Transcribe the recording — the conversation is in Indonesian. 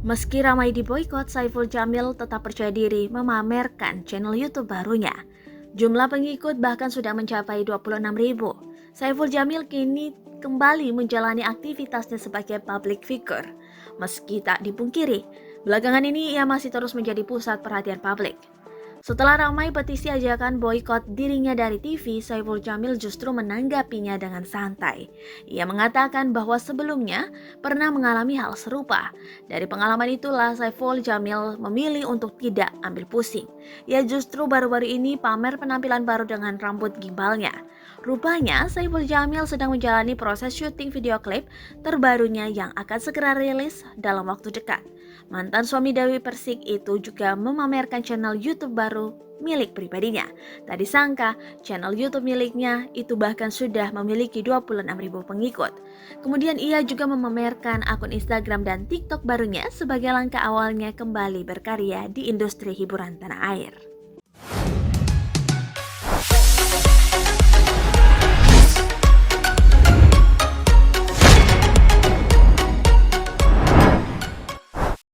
Meski ramai diboikot, Saiful Jamil tetap percaya diri memamerkan channel YouTube barunya. Jumlah pengikut bahkan sudah mencapai 26.000. Saiful Jamil kini kembali menjalani aktivitasnya sebagai public figure. Meski tak dipungkiri, belakangan ini ia masih terus menjadi pusat perhatian publik. Setelah ramai petisi ajakan boikot dirinya dari TV, Saiful Jamil justru menanggapinya dengan santai. Ia mengatakan bahwa sebelumnya pernah mengalami hal serupa. Dari pengalaman itulah Saiful Jamil memilih untuk tidak ambil pusing. Ia justru baru-baru ini pamer penampilan baru dengan rambut gimbalnya. Rupanya Saiful Jamil sedang menjalani proses syuting video klip terbarunya yang akan segera rilis dalam waktu dekat. Mantan suami Dewi Persik itu juga memamerkan channel YouTube baru milik pribadinya. Tak disangka, channel YouTube miliknya itu bahkan sudah memiliki 26.000 pengikut. Kemudian ia juga memamerkan akun Instagram dan TikTok barunya sebagai langkah awalnya kembali berkarya di industri hiburan tanah air.